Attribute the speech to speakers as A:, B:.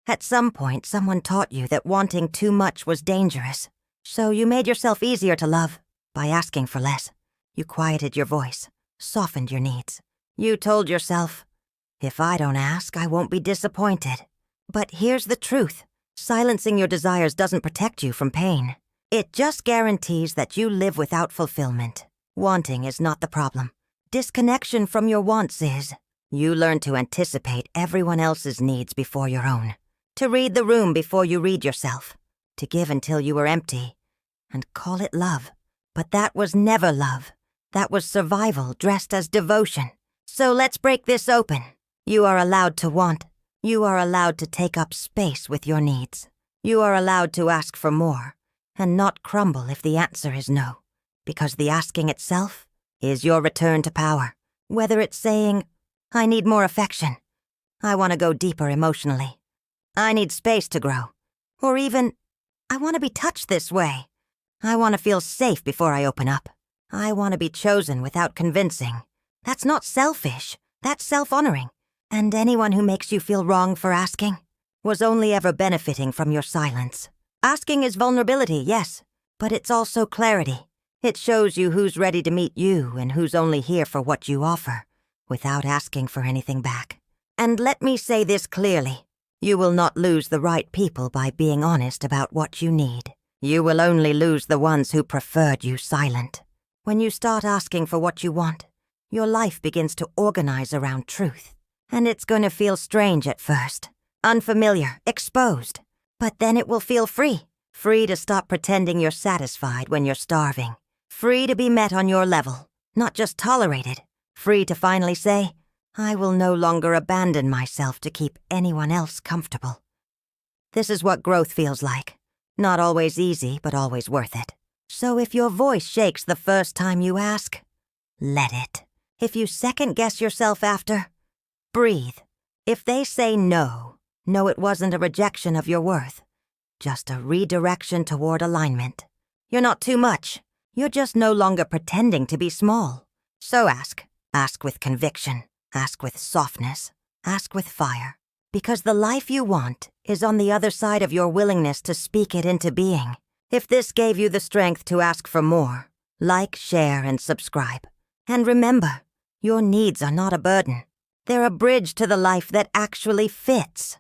A: At some point, someone taught you that wanting too much was dangerous. So you made yourself easier to love by asking for less. You quieted your voice, softened your needs. You told yourself, if I don't ask, I won't be disappointed. But here's the truth. Silencing your desires doesn't protect you from pain. It just guarantees that you live without fulfillment. Wanting is not the problem. Disconnection from your wants is. You learn to anticipate everyone else's needs before your own. To read the room before you read yourself. To give until you were empty. And call it love. But that was never love. That was survival dressed as devotion. So let's break this open. You are allowed to want. You are allowed to take up space with your needs. You are allowed to ask for more, and not crumble if the answer is no. Because the asking itself is your return to power. Whether it's saying, I need more affection. I want to go deeper emotionally. I need space to grow. Or even, I want to be touched this way. I want to feel safe before I open up. I want to be chosen without convincing. That's not selfish. That's self-honoring. And anyone who makes you feel wrong for asking was only ever benefiting from your silence. Asking is vulnerability, yes, but it's also clarity. It shows you who's ready to meet you and who's only here for what you offer, without asking for anything back. And let me say this clearly. You will not lose the right people by being honest about what you need. You will only lose the ones who preferred you silent. When you start asking for what you want, your life begins to organize around truth. And it's going to feel strange at first, unfamiliar, exposed. But then it will feel free. Free to stop pretending you're satisfied when you're starving. Free to be met on your level, not just tolerated. Free to finally say, I will no longer abandon myself to keep anyone else comfortable. This is what growth feels like. Not always easy, but always worth it. So if your voice shakes the first time you ask, let it. If you second-guess yourself after, breathe. If they say no, know it wasn't a rejection of your worth, just a redirection toward alignment. You're not too much. You're just no longer pretending to be small. So ask. Ask with conviction. Ask with softness. Ask with fire. Because the life you want is on the other side of your willingness to speak it into being. If this gave you the strength to ask for more, like, share, and subscribe. And remember, your needs are not a burden. They're a bridge to the life that actually fits.